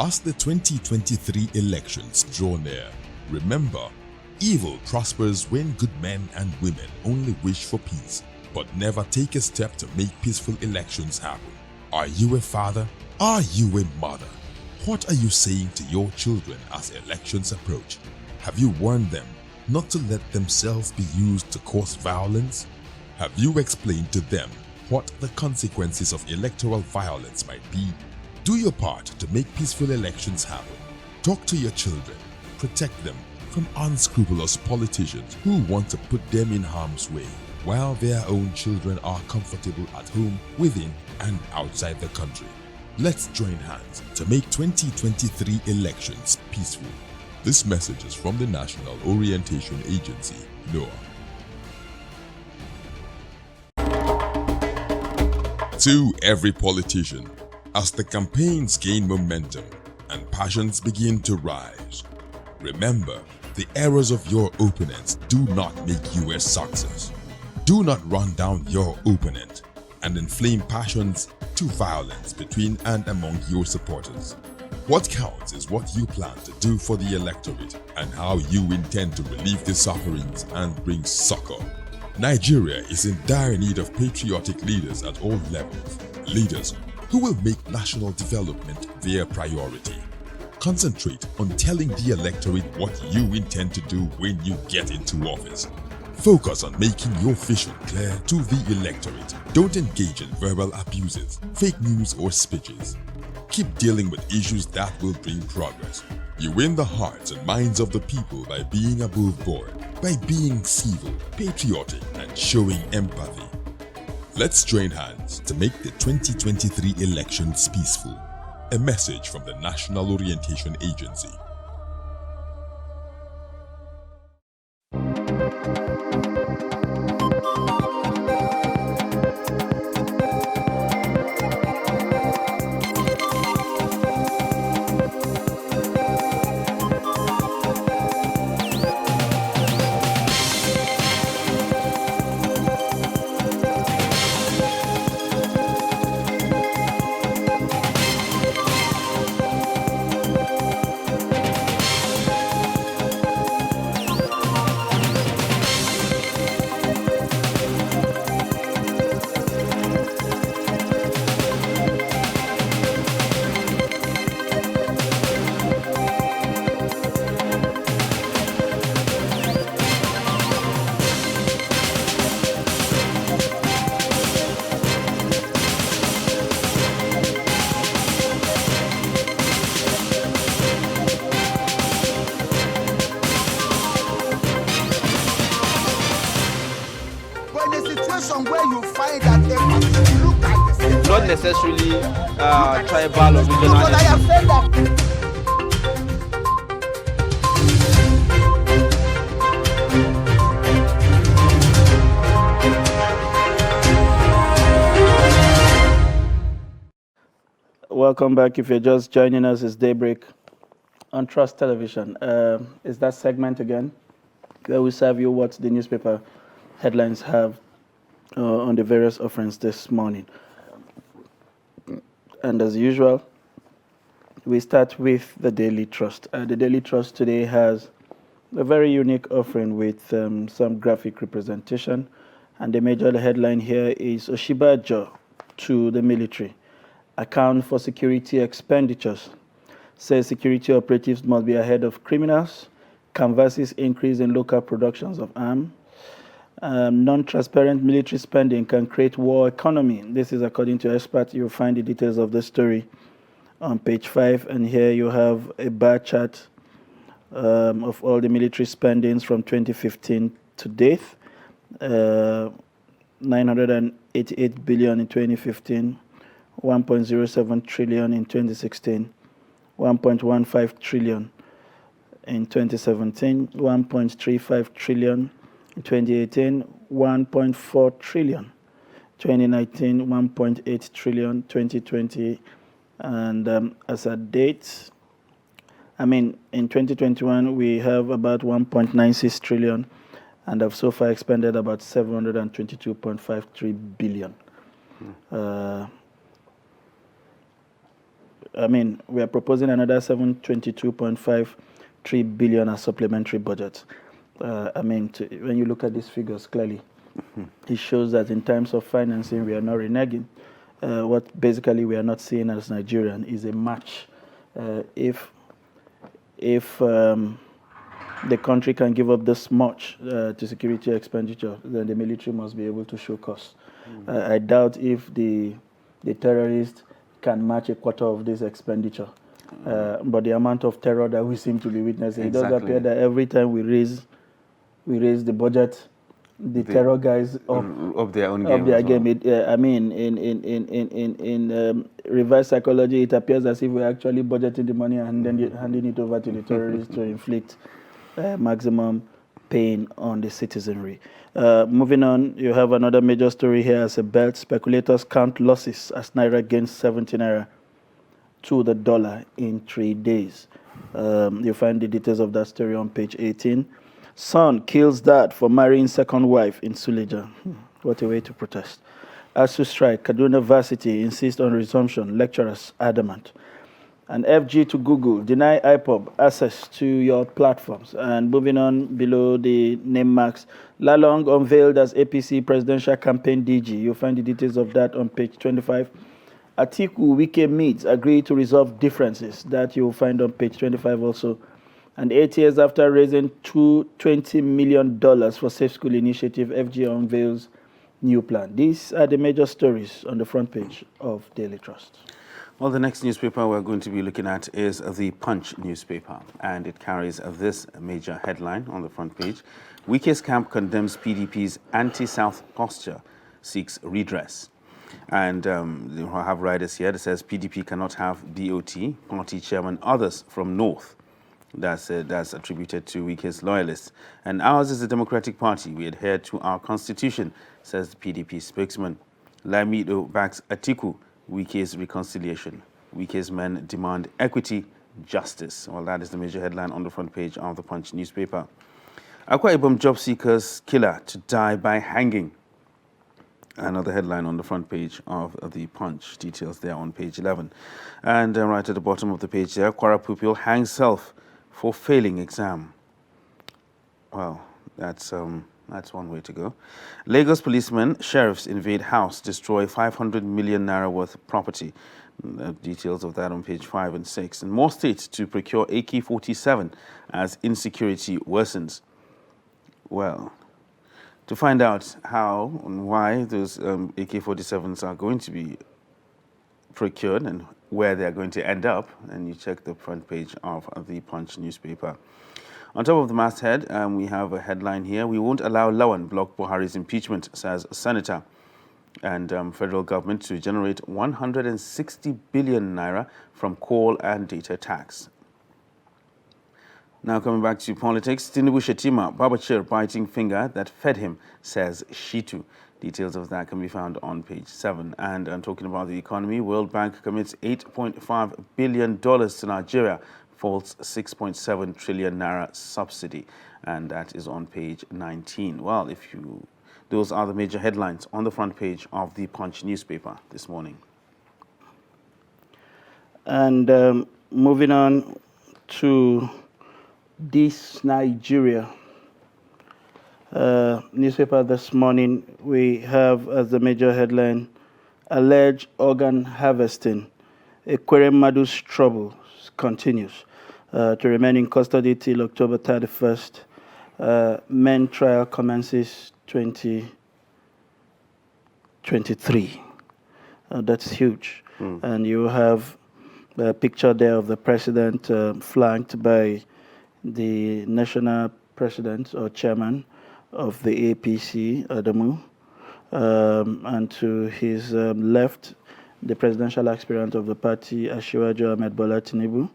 As the 2023 elections draw near, remember, evil prospers when good men and women only wish for peace, but never take a step to make peaceful elections happen. Are you a father? Are you a mother? What are you saying to your children as elections approach? Have you warned them not to let themselves be used to cause violence? Have you explained to them what the consequences of electoral violence might be? Do your part to make peaceful elections happen. Talk to your children. Protect them from unscrupulous politicians who want to put them in harm's way, while their own children are comfortable at home, within and outside the country. Let's join hands to make 2023 elections peaceful. This message is from the National Orientation Agency, NOAA. To every politician, as the campaigns gain momentum and passions begin to rise, remember, the errors of your opponents do not make you a success. Do not run down your opponent and inflame passions to violence between and among your supporters. What counts is what you plan to do for the electorate and how you intend to relieve their sufferings and bring succor. Nigeria is in dire need of patriotic leaders at all levels, leaders who will make national development their priority. Concentrate on telling the electorate what you intend to do when you get into office. Focus on making your vision clear to the electorate. Don't engage in verbal abuses, fake news or speeches. Keep dealing with issues that will bring progress. You win the hearts and minds of the people by being above board, by being civil, patriotic, and showing empathy. Let's join hands to make the 2023 elections peaceful. A message from the National Orientation Agency. Where you find that empathy, look at the same. Not necessarily tribal or regional. But I have said that. Welcome back. If you're just joining us, it's Daybreak on Trust Television. It's that segment again where we serve you what the newspaper headlines have on the various offerings this morning. And as usual, we start with the Daily Trust. The Daily Trust today has a very unique offering with some graphic representation. And the major headline here is Oshibajo to the military. Account for security expenditures. Says security operatives must be ahead of criminals. Canvasses increase in local productions of arms. Non-transparent military spending can create war economy. This is according to experts. You'll find the details of the story on page 5. And here you have a bar chart of all the military spendings from 2015 to date. 988 billion in 2015, 1.07 trillion in 2016, 1.15 trillion in 2017, 1.35 trillion in 2018, 1.4 trillion, 2019, 1.8 trillion, 2020, and as a date, in 2021, we have about 1.96 trillion and have so far expended about 722.53 billion. I mean, we are proposing another 722.53 billion as supplementary budget. I mean, when you look at these figures clearly, it shows that in terms of financing, we are not reneging. What basically we are not seeing as Nigerian is a match. If the country can give up this much to security expenditure, then the military must be able to show cost. I doubt if the terrorists can match a quarter of this expenditure. But the amount of terror that we seem to be witnessing, it does appear that every time we raise the budget, the terror guys of their own game. I mean, in reverse psychology, it appears as if we're actually budgeting the money and then handing it over to the terrorists to inflict maximum pain on the citizenry. Moving on, you have another major story here as a belt. Speculators count losses as Naira gains 70 Naira to the dollar in 3 days. You'll find the details of that story on page 18. Son kills dad for marrying second wife in Suleja. What a way to protest. ASU strike, Kaduna Varsity insists on resumption, lecturers adamant. And FG to Google, deny IPOB access to your platforms. And moving on below the name marks, Lalong unveiled as APC presidential campaign DG. You'll find the details of that on page 25. Atiku Wike meets, agree to resolve differences. That you'll find on page 25 also. And 8 years after raising $20 million for Safe School Initiative, FG unveils new plan. These are the major stories on the front page of Daily Trust. Well, the next newspaper we're going to be looking at is the Punch newspaper, and it carries this major headline on the front page. Wike's camp condemns PDP's anti-South posture, seeks redress. And I have riders here that says PDP cannot have DOT, party chairman, others from North. That's attributed to Wike's loyalists. And ours is a democratic party. We adhere to our constitution, says the PDP spokesman. Lamido backs Atiku, Wike's reconciliation. Wike's men demand equity, justice. Well, that is the major headline on the front page of the Punch newspaper. Akwa Ibom job seekers killer to die by hanging. Another headline on the front page of the Punch. Details there on page 11. And right at the bottom of the page there, Kwara pupil hangs self for failing exam. Well, that's one way to go. Lagos policemen, sheriffs invade house, destroy 500 million naira worth of property. Details of that on page 5 and 6. And more states to procure AK-47 as insecurity worsens. Well, to find out how and why those AK-47s are going to be procured and where they're going to end up, and you check the front page of the Punch newspaper. On top of the masthead, we have a headline here. We won't allow Lawan block Buhari's impeachment, says Senator. And federal government to generate 160 billion naira from coal and data tax. Now coming back to politics, Tinubu Shetima, Babachir biting finger that fed him, says Shitu. Details of that can be found on page 7. And talking about the economy, World Bank commits $8.5 billion to Nigeria, falls 6.7 trillion naira subsidy. And that is on page 19. Well, those are the major headlines on the front page of the Punch newspaper this morning. And moving on to This Nigeria newspaper this morning, we have as the major headline, alleged organ harvesting. Ekwere Madu's trouble continues to remain in custody till October 31st. Men trial commences 2023. That's huge. And you have a picture there of the president flanked by the national president or chairman of the APC, Adamu, and to his left, the presidential aspirant of the party, Asiwaju Ahmed Bola Tinubu,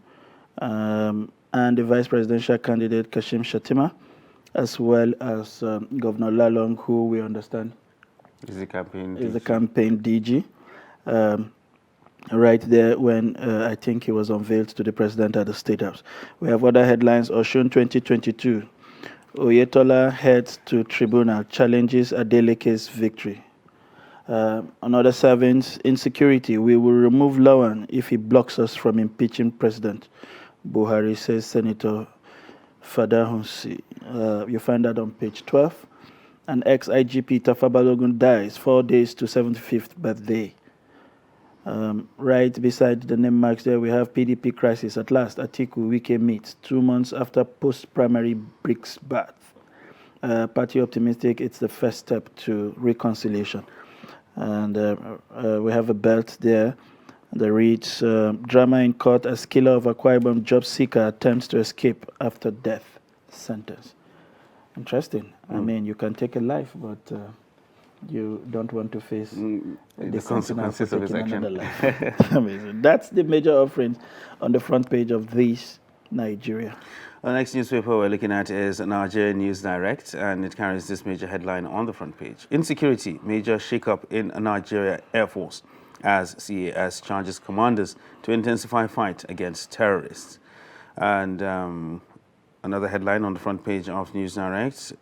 and the vice presidential candidate, Kashim Shettima, as well as Governor Lalong, who we understand is the campaign DG. Right there when I think he was unveiled to the president at the State House. We have other headlines. Oshun 2022. Oyetola heads to tribunal, challenges Adeleke's victory. Another servants, insecurity. We will remove Lawan if he blocks us from impeaching President Buhari, says Senator Fadahunsi. You find that on page 12. And ex-IGP Tafa Balogun dies 4 days to 75th birthday. Right beside the name marks there, we have PDP crisis. At last, Atiku Wike meets 2 months after post-primary BRICS birth. Party optimistic, it's the first step to reconciliation. And we have a belt there that reads, drama in court as killer of Akwa Ibom job seeker attempts to escape after death sentence. Interesting. I mean, you can take a life, but you don't want to face the consequences of his action. Amazing. That's the major offerings on the front page of this Nigeria. The next newspaper we're looking at is Nigeria News Direct, and it carries this major headline on the front page. Insecurity, major shakeup in Nigeria Air Force as CAS charges commanders to intensify fight against terrorists. And another headline on the front page of News Direct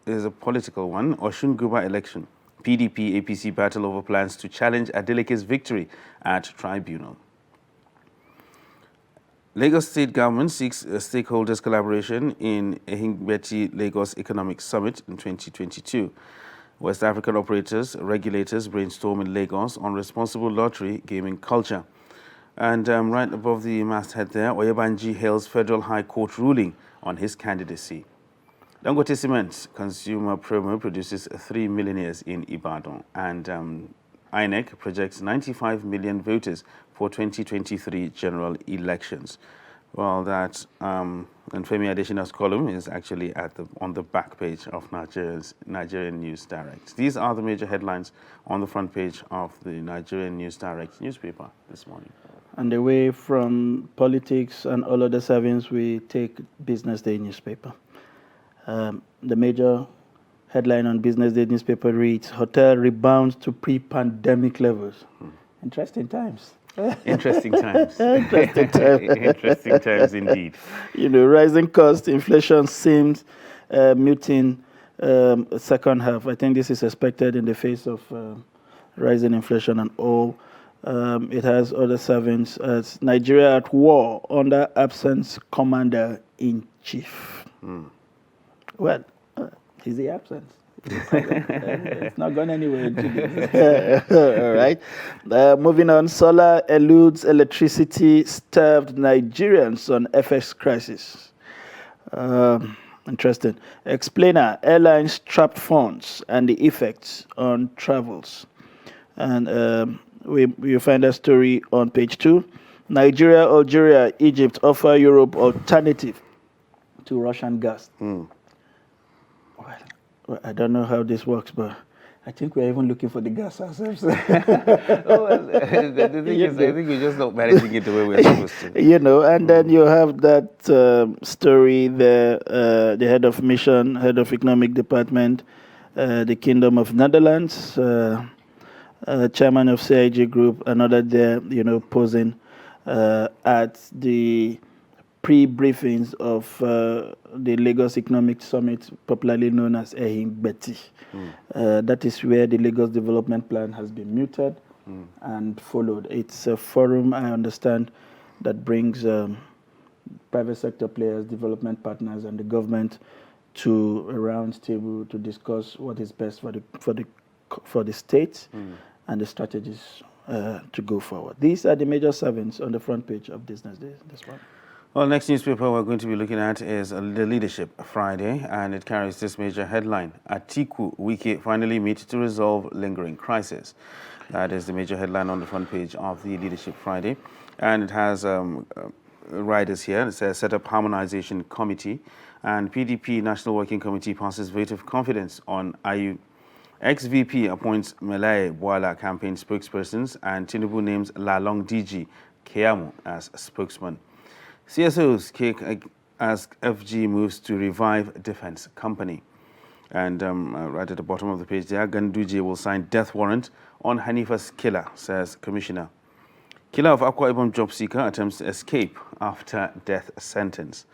is a political one. Osun Guba election. PDP APC battle over plans to challenge Adeleke's victory at tribunal. Lagos State Government seeks stakeholders' collaboration in Ehingbeti Lagos Economic Summit in 2022. West African operators, regulators brainstorm in Lagos on responsible lottery gaming culture. And right above the masthead there, Oyebanji hails Federal High Court ruling on his candidacy. Dangote Cement consumer promo produces 3 millionaires in Ibadan. And INEC projects 95 million voters for 2023 general elections. Well, that and Femi Adesina's column is actually on the back page of Nigerian News Direct. These are the major headlines on the front page of the Nigerian News Direct newspaper this morning. And away from politics and all other servings, we take Business Day newspaper. The major headline on Business Day newspaper reads, Hotel rebounds to pre-pandemic levels. Interesting times. Interesting times. Interesting times. Interesting times indeed. You know, rising cost, inflation seems muting second half. I think this is expected in the face of rising inflation and all. It has other servants as Nigeria at war under absent commander-in-chief. Well, is he absent? It's not gone anywhere. All right. Moving on, solar eludes electricity-starved Nigerians on FX crisis. Interesting. Explainer, airlines trapped funds and the effects on travels. And you find that story on page 2. Nigeria, Algeria, Egypt offer Europe alternative to Russian gas. Well, I don't know how this works, but I think we're even looking for the gas ourselves. The thing is, I think we're just not managing it the way we're supposed to. You know, and then you have that story there, the head of mission, head of economic department, the Kingdom of Netherlands, chairman of CIG Group, another there, you know, posing at the pre-briefings of the Lagos Economic Summit, popularly known as Ehingbeti. That is where the Lagos Development Plan has been muted and followed. It's a forum, I understand, that brings private sector players, development partners, and the government to a round table to discuss what is best for the state and the strategies to go forward. These are the major servants on the front page of Business Day this morning. Well, next newspaper we're going to be looking at is the Leadership Friday, and it carries this major headline: Atiku Wike finally meet to resolve lingering crisis. That is the major headline on the front page of the Leadership Friday, and it has riders here. It says set up harmonization committee, and PDP National Working Committee passes vote of confidence on IU. Ex-VP appoints Melaye Bwala campaign spokespersons, and Tinubu names Lalong DG Keamu as spokesman. CSO's kick as FG moves to revive defense company. And right at the bottom of the page there, Ganduje will sign death warrant on Hanifa's killer, says Commissioner. Killer of Akwa Ibom job seeker attempts to escape after death sentence.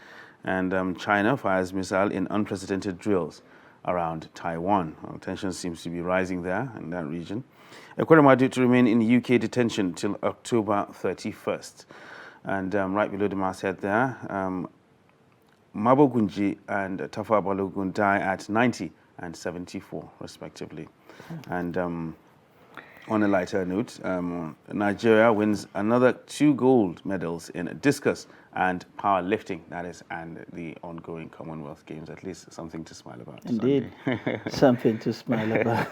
And China fires missile in unprecedented drills. around Taiwan. Tension seems to be rising there in that region. Ekwerema due to remain in UK detention till October 31st. And right below the masthead there, Mabo Gunji and Tafa Balogun die at 90 and 74, respectively. And on a lighter note, Nigeria wins another 2 gold medals in discus and powerlifting, that is, and the ongoing Commonwealth Games. At least something to smile about. Indeed, something to smile about.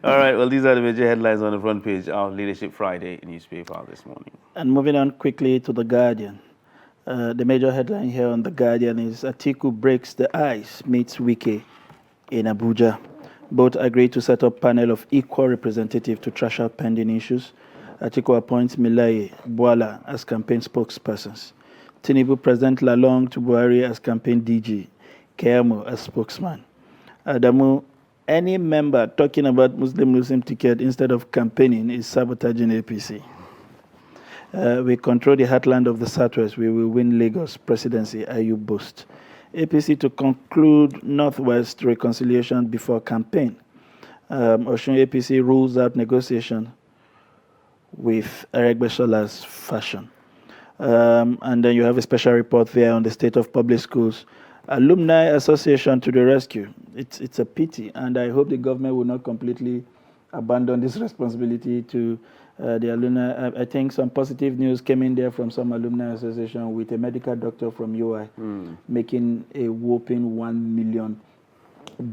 All right, well, these are the major headlines on the front page of Leadership Friday newspaper this morning. And moving on quickly to The Guardian. The major headline here on The Guardian is Atiku breaks the ice, meets Wike in Abuja. Both agree to set up panel of equal representative to trash out pending issues. Atiku appoints Milaye Bwala as campaign spokespersons. Tinubu present Lalong to Buhari as campaign DG. Keyamo as spokesman. Adamu, any member talking about Muslim ticket instead of campaigning is sabotaging APC. We control the heartland of the Southwest. We will win Lagos presidency, Ayub boast. APC to conclude Northwest reconciliation before campaign. Osun APC rules out negotiation with Eric Beshola's fashion. And then you have a special report there on the state of public schools. Alumni Association to the rescue. It's a pity, and I hope the government will not completely abandon this responsibility to the alumni. I think some positive news came in there from some alumni association with a medical doctor from UI making a whopping $1 million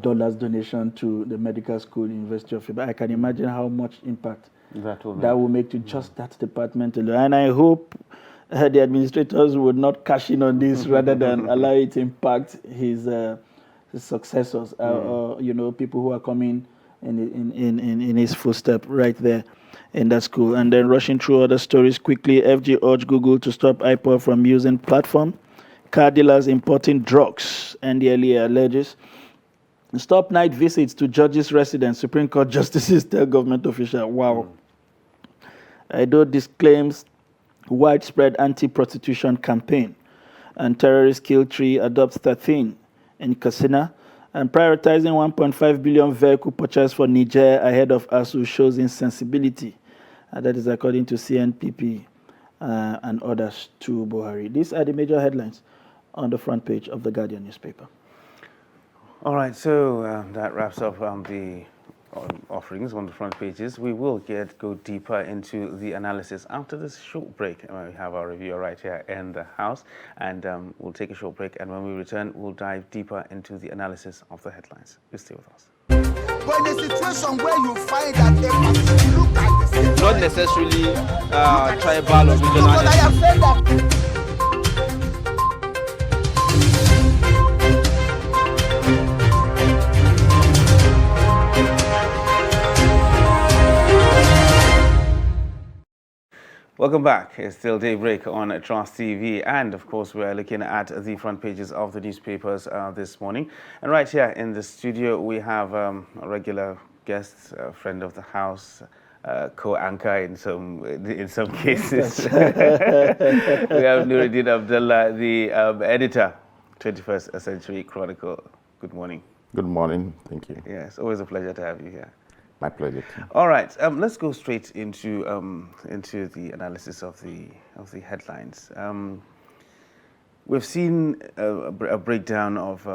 donation to the medical school, University of Ibadan. I can imagine how much impact that will make to just that department alone. And I hope the administrators would not cash in on this rather than allow it to impact his successors, or people who are coming in his footstep right there in that school. And then rushing through other stories quickly, FG urged Google to stop IPOD from using platform. Car dealers importing drugs, NDLEA alleges. Stop night visits to judges' residence, Supreme Court justices tell government official. Wow. Ido disclaims widespread anti-prostitution campaign. And terrorist kill 3, adopts 13 in Katsina. And prioritizing 1.5 billion vehicle purchase for Niger ahead of ASU shows insensibility. That is according to CNPP and others to Buhari. These are the major headlines on the front page of the Guardian newspaper. All right, so that wraps up the offerings on the front pages. We will go deeper into the analysis after this short break. We have our reviewer right here in the house, and we'll take a short break, and when we return, we'll dive deeper into the analysis of the headlines. You stay with us. But in a situation where you find that a person look at the same, Not necessarily tribal or regional. but I have said that. Welcome back. It's still Daybreak on Trust TV, and of course we're looking at the front pages of the newspapers this morning. And right here in the studio we have a regular guest, a friend of the house, co-anchor in some cases. We have Nuruddin Abdullah, the editor, 21st Century Chronicle. Good morning. Good morning. Thank you. Yes, always a pleasure to have you here. My pleasure. All right, let's go straight into the analysis of the headlines. We've seen a breakdown of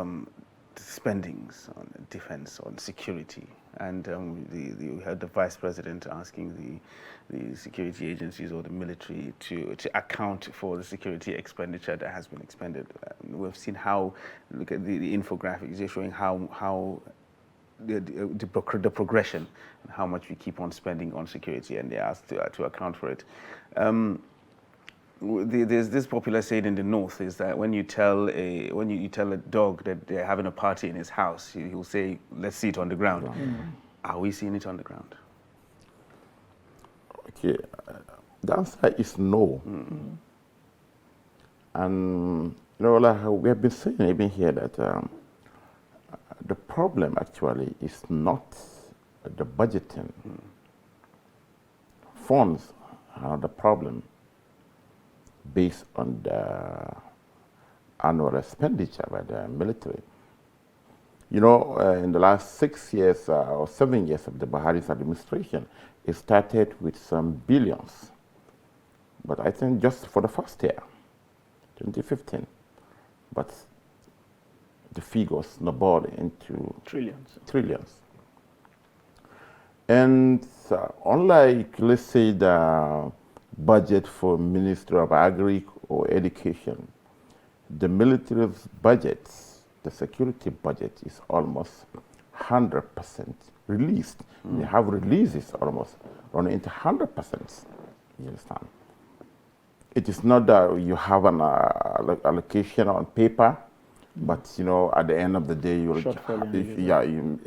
spendings on defense, on security, and we had the vice president asking the security agencies or the military to account for the security expenditure that has been expended. We've seen how, look at the infographics, they're showing how the progression and how much we keep on spending on security, and they're asked to account for it. There's this popular saying in the north is that when you tell a dog that they're having a party in his house, he'll say, "Let's see it on the ground." Mm-hmm. Are we seeing it on the ground? Okay, the answer is no. Mm-hmm. And like we have been saying even here that the problem actually is not the budgeting. Funds are the problem based on the annual expenditure by the military. You know, in the last 6 years or 7 years of the Buhari's administration, it started with some billions. But I think just for the first year, 2015, but the figures snowballed into trillions. And unlike, let's say, the budget for Ministry of Agri or Education, the military's budget, the security budget, is almost 100% released. They have releases almost running into 100%. You understand? It is not that you have an allocation on paper, but you know, at the end of the day, you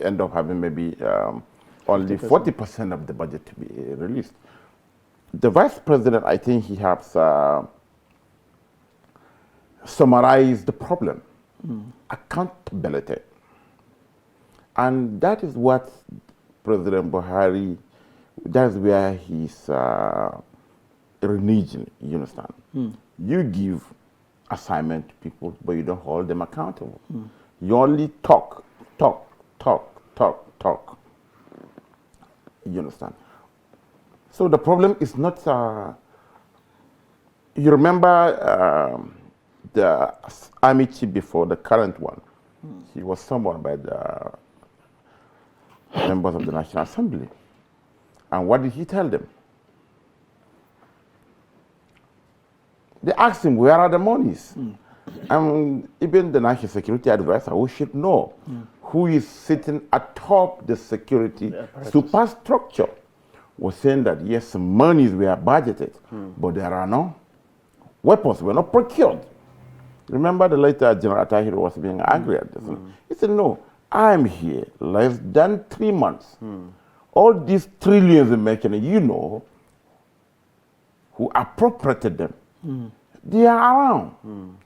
end up having maybe only 40% of the budget to be released. The vice president, I think he has summarized the problem: accountability, and that is what President Buhari. That's where he's reneging. You understand? You give assignment to people, but you don't hold them accountable. You only talk. You understand? So the problem is not. You remember the army chief before the current one? He was summoned by the members of the National Assembly. And what did he tell them? They asked him, where are the monies? And even the National Security Advisor, who should know, who is sitting atop the security superstructure, was saying that yes, monies were budgeted, but there are no weapons, were not procured. Remember the later General Tahir was being angry at this. He said, no, I'm here less than 3 months. All these trillions in making, you know, who appropriated them, they are around.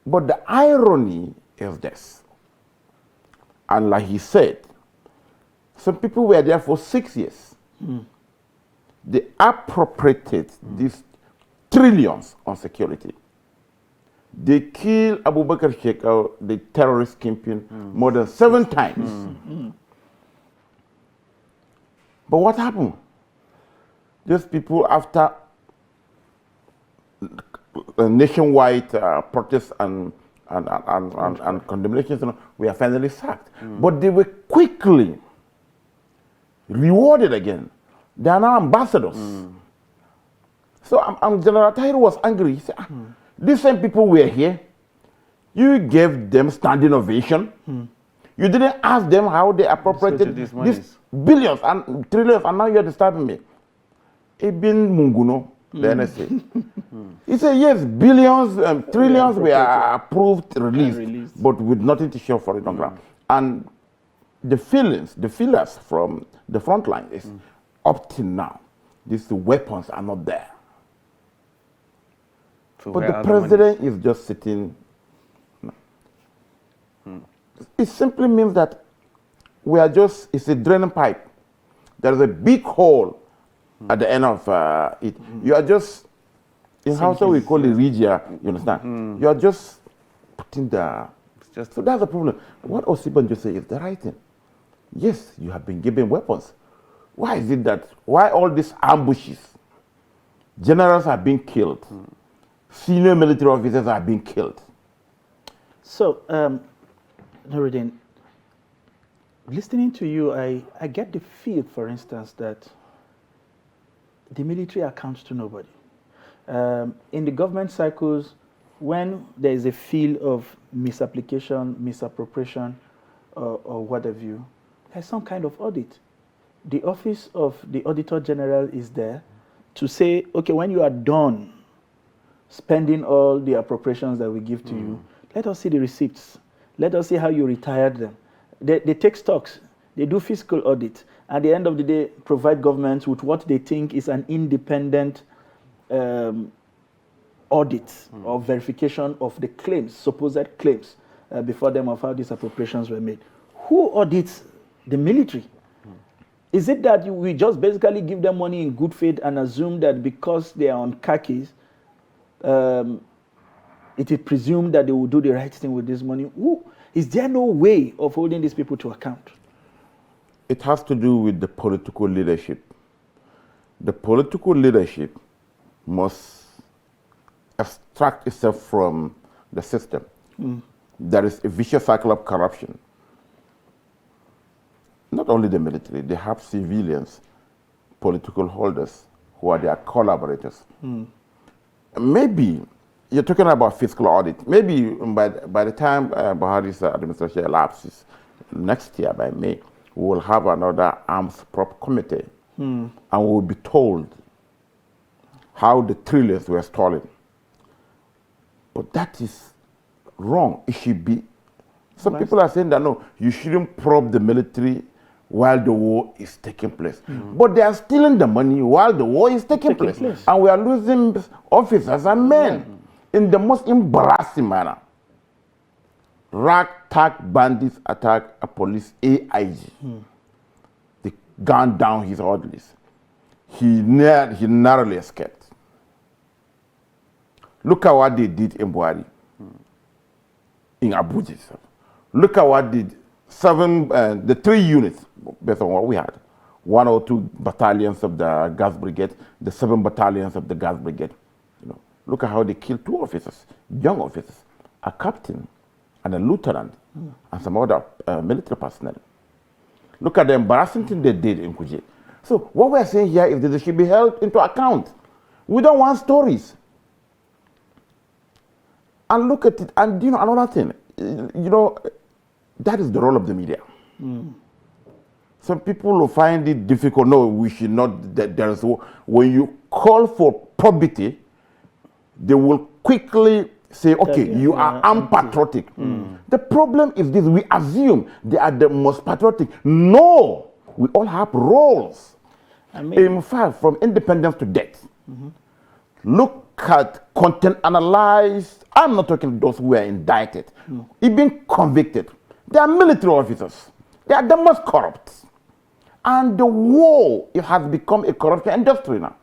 But the irony is this. And like he said, some people were there for 6 years. They appropriated these trillions on security. They killed Abu Bakr Shekau, the terrorist kingpin, more than 7 times. But what happened? These people, after nationwide protests and condemnations, were finally sacked. But they were quickly rewarded again. They are now ambassadors. So General Tahir was angry. He said, these same people were here. You gave them standing ovation. You didn't ask them how they appropriated these billions and trillions, and now you're disturbing me. Ibn Munguno, the NSA. He said, yes, billions, trillions were approved, released, but with nothing to show for it on ground. And the feelers from the front line is, up till now, these weapons are not there. So but the president is just sitting. It simply means that we are just, it's a draining pipe. There is a big hole at the end of it. You are just, in Hausa we call it regia, you understand? You are just putting the, so that's the problem. What Osibanjo said is the right thing. Yes, you have been given weapons. Why is it that, why all these ambushes? Generals are being killed. Senior military officers are being killed. So, Nuruddin, listening to you, I get the feel, for instance, that the military accounts to nobody. In the government cycles, when there is a feel of misapplication, misappropriation, or what have you, there's some kind of audit. The office of the Auditor General is there to say, okay, when you are done spending all the appropriations that we give to you, let us see the receipts. Let us see how you retired them. They take stocks. They do fiscal audit. At the end of the day, provide governments with what they think is an independent audit or verification of the claims, supposed claims, before them of how these appropriations were made. Who audits the military? Is it that we just basically give them money in good faith and assume that because they are on khakis, it is presumed that they will do the right thing with this money? Is there no way of holding these people to account? It has to do with the political leadership. The political leadership must abstract itself from the system. There is a vicious cycle of corruption. Not only the military, they have civilians, political holders, who are their collaborators. Maybe you're talking about fiscal audit. Maybe by the time Buhari's administration elapses, next year by May, we will have another arms prop committee, and we will be told how the trillions were stolen. But that is wrong. It should be. Some people are saying that no, you shouldn't probe the military while the war is taking place. But they are stealing the money while the war is taking place. And we are losing officers and men in the most embarrassing manner. Ragtag bandits attack a police AIG. They gunned down his orderlies. He narrowly escaped. Look at what they did in Buhari, in Abuja. Look at what did the 3 units, based on what we had, 1 or 2 battalions of the gas brigade, the 7 battalions of the gas brigade. Look at how they killed 2 officers, young officers, a captain and a lieutenant, and some other military personnel. Look at the embarrassing thing they did in Kuje. So what we're saying here is that they should be held into account. We don't want stories. And look at it, and another thing, that is the role of the media. Some people will find it difficult. No, we should not. When you call for probity, they will quickly say, okay, you are unpatriotic. The problem is this: we assume they are the most patriotic. No, we all have roles. In fact, from independence to death, look at content analyzed. I'm not talking those who were indicted, even convicted. They are military officers. They are the most corrupt. And the war, it has become a corruption industry now.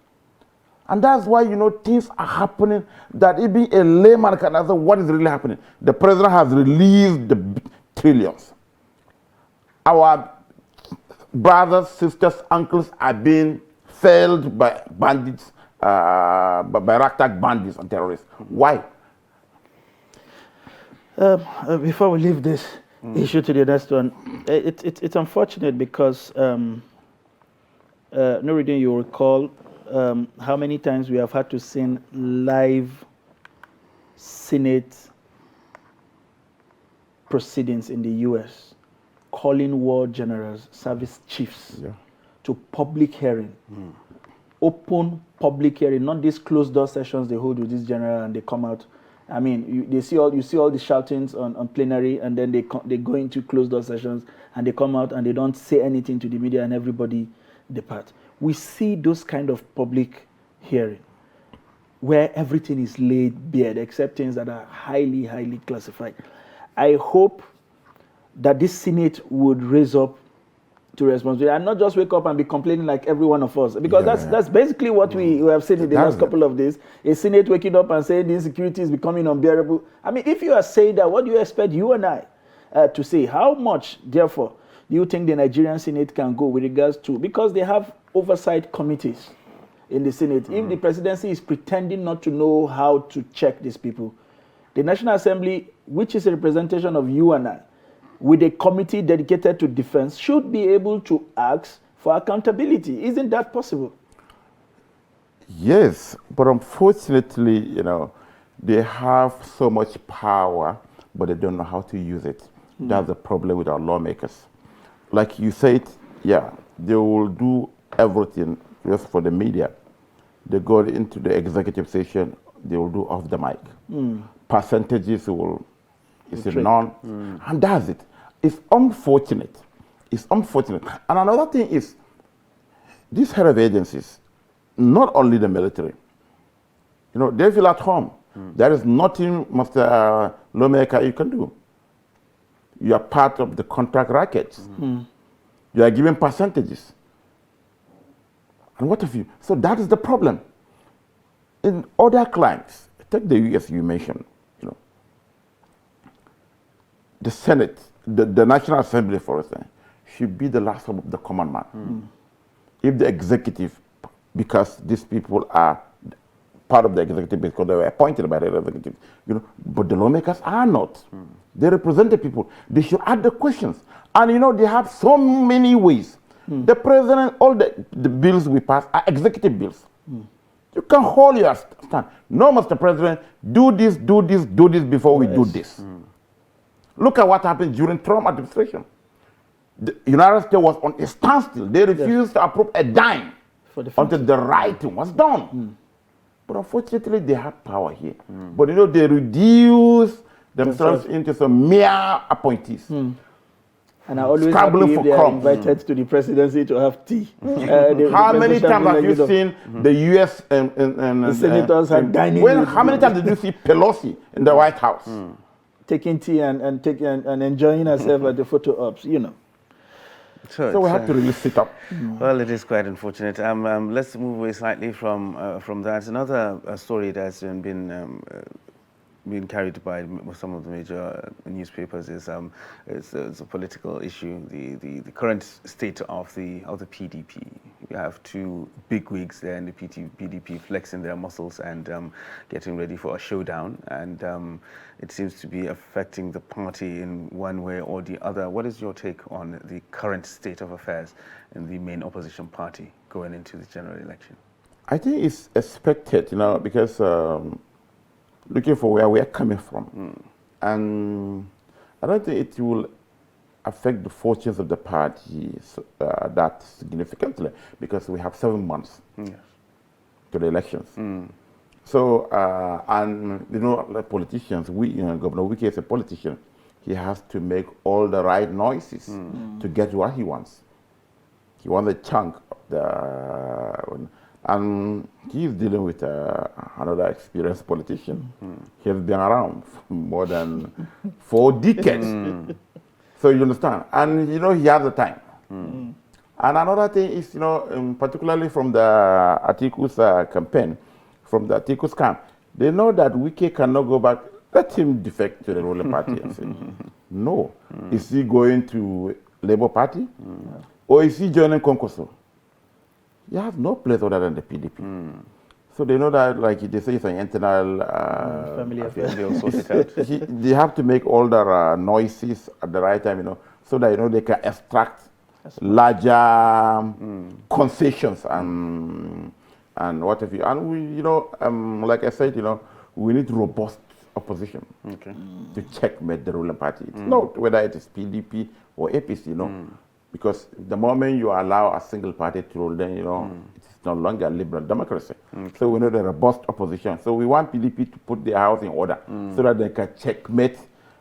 And that's why, things are happening that even a layman can answer what is really happening. The president has released the trillions. Our brothers, sisters, uncles are being failed by bandits, by ragtag bandits and terrorists. Why? Before we leave this issue to the next one, it's unfortunate because, Nuruddin, you recall how many times we have had to sing live Senate proceedings in the U.S. calling war generals, service chiefs to public hearing. Open public hearing, not these closed door sessions they hold with this general and they come out. I mean, you see all the shoutings on plenary, and then they go into closed door sessions and they come out and they don't say anything to the media and everybody depart. We see those kind of public hearing where everything is laid bare except things that are highly, highly classified. I hope that this Senate would raise up to responsibility and not just wake up and be complaining like every one of us, because that's basically what we have seen in the last couple of days. A Senate waking up and saying the insecurity is becoming unbearable. I mean, if you are saying that, what do you expect you and I to say? How much, therefore, do you think the Nigerian Senate can go with regards to, because they have oversight committees in the Senate. If the presidency is pretending not to know how to check these people, the National Assembly, which is a representation of you and I, with a committee dedicated to defense, should be able to ask for accountability. Isn't that possible? Yes, but unfortunately, they have so much power, but they don't know how to use it. That's the problem with our lawmakers. Like you said, they will do everything just for the media. They go into the executive session, they will do off the mic. Percentages is a none, and that's it. It's unfortunate. It's unfortunate. And another thing is, these head of agencies, not only the military, they feel at home. There is nothing, Mr. Lawmaker, you can do. You are part of the contract rackets. You are given percentages. And what have you? So that is the problem. In other clients, take the US you mentioned, the Senate, the National Assembly, for instance, should be the last of the common man. If the executive, because these people are part of the executive because they were appointed by the executive, but the lawmakers are not. They represent the people. They should ask the questions. And they have so many ways. The president, all the bills we pass are executive bills. You can hold your stand. No, Mr. President, do this before we do this. Look at what happened during Trump administration. The United States was on a standstill. They refused to approve a dime until the right thing was done. But unfortunately, they have power here. But they reduce themselves into some mere appointees. And I always happy if they are invited to the presidency to have tea. How many times have you seen the U.S. and the senators are dining? How many times did you see Pelosi in the White House? Taking tea and enjoying herself at the photo ops, So we have to really sit up. Well, it is quite unfortunate. Let's move away slightly from that. Another story that's been carried by some of the major newspapers is it's a political issue. The current state of the PDP. You have two bigwigs there in the PDP flexing their muscles and getting ready for a showdown. And it seems to be affecting the party in one way or the other. What is your take on the current state of affairs in the main opposition party going into the general election? I think it's expected, because looking for where we are coming from. And I don't think it will affect the fortunes of the party that significantly, because we have 7 months to the elections. So, and like politicians, Governor Wike is a politician. He has to make all the right noises to get what he wants. He wants a chunk of the, and he's dealing with another experienced politician. He has been around for more than 4 decades. So you understand, and he has the time. And another thing is, particularly from the Atiku's campaign, from the Atiku's camp, they know that Wike cannot go back. Let him defect to the ruling party and say, no. Is he going to Labour Party? Or is he joining Konkoso? You have no place other than the PDP. So they know that, like they say, it's an internal family affair. They'll sort it out. They have to make all the noises at the right time, so that they can extract larger concessions and what have you. And we, like I said, we need robust opposition to checkmate the ruling party. It's not whether it is PDP or APC, because the moment you allow a single party to rule, then it's no longer liberal democracy. So we need a robust opposition. So we want PDP to put their house in order so that they can checkmate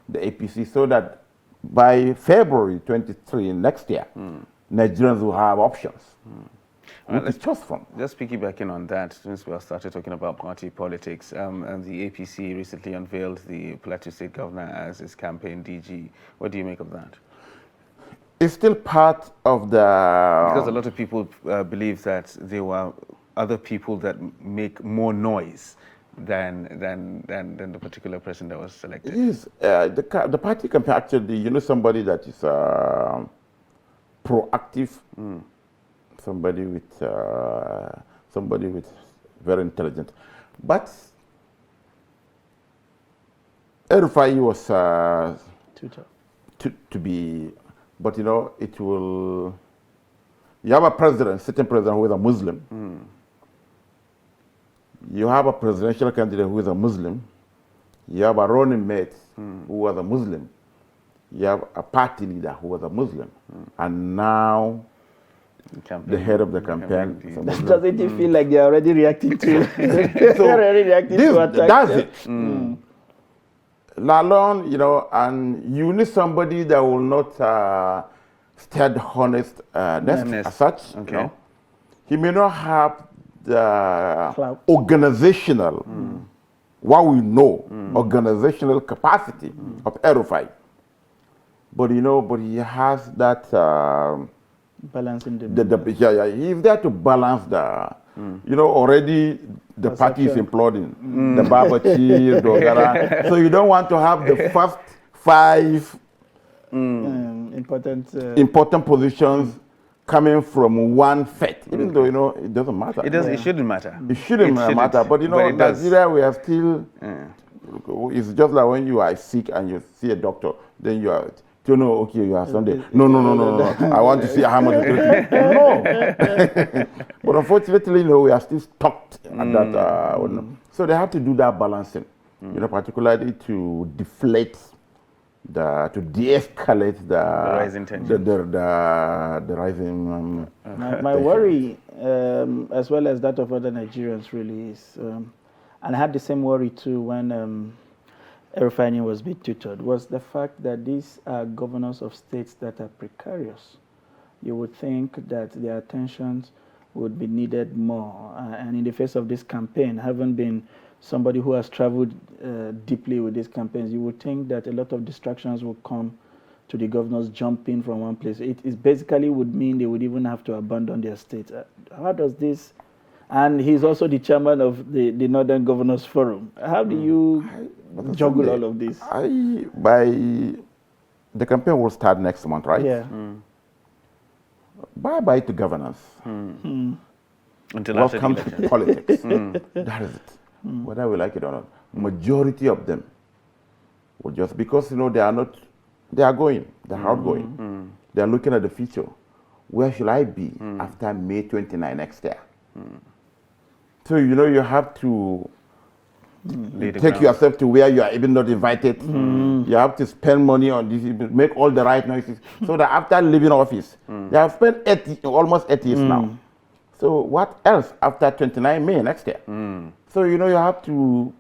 the APC, so that by February 23 next year, Nigerians will have options. Let's choose from. Just piggybacking on that, since we started talking about party politics, and the APC recently unveiled the Plateau State Governor as its campaign DG. What do you make of that? It's still part of the... Because a lot of people believe that there were other people that make more noise than the particular person that was selected. It is. The party campaign, actually, somebody that is proactive, somebody with very intelligent. But Erufai was to be... But it will. You have a president, sitting president who is a Muslim. You have a presidential candidate who is a Muslim. You have a running mate who was a Muslim. You have a party leader who was a Muslim, and now the head of the campaign is a Muslim. Doesn't it feel like they are already reacting to? They're already reacting to attack. That's it. Lalon, and you need somebody that will not stead honestness as such. He may not have the organizational, what we know, organizational capacity of Erufai. But but he has that balancing the he's there to balance the. Already the party is imploding. The Baba Chief, Dogara. So you don't want to have the first 5 important positions coming from one faith, even though, it doesn't matter. It shouldn't matter. It shouldn't matter, but in Nigeria, we are still, it's just like when you are sick and you see a doctor, then you are, okay, you are Sunday. No, I want to see how much it No. But unfortunately, we are still stuck at that. So they have to do that balancing, particularly to deflate, to de-escalate the rising tension. The rising. My worry, as well as that of other Nigerians, really is, and I had the same worry too when refining was being tutored, was the fact that these are governors of states that are precarious. You would think that their attentions would be needed more. And in the face of this campaign, having been somebody who has traveled deeply with these campaigns, you would think that a lot of distractions will come to the governors jumping from one place. It basically would mean they would even have to abandon their state. How does this... And he's also the chairman of the Northern Governors Forum. How do you juggle all of this? The campaign will start next month, right? Yeah. Bye-bye to governance. Until What after the comes election. to politics? That is it. Whether we like it or not. Majority of them will just, because, they are not, they are going, they're outgoing. They are looking at the future. Where should I be after May 29 next year? So, you have to take yourself to where you are even not invited. You have to spend money on this, make all the right noises, so that after leaving office, they have spent almost 8 years now. So what else after 29 May next year? So, you have to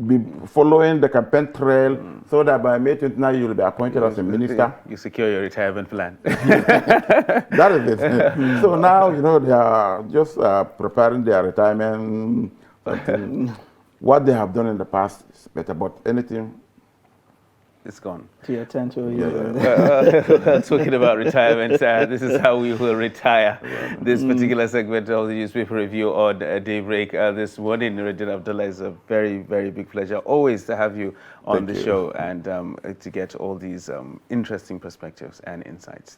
be following the campaign trail so that by May 29 you'll be appointed as a minister. You secure your retirement plan. That is it. So now, they are just preparing their retirement. What they have done in the past is better, but anything... It's gone. To attend to Talking about retirement, this is how we will retire this particular segment of the newspaper review on Daybreak this morning. Nuruddin Abdullah, is a very, very big pleasure always to have you on the show and to get all these interesting perspectives and insights.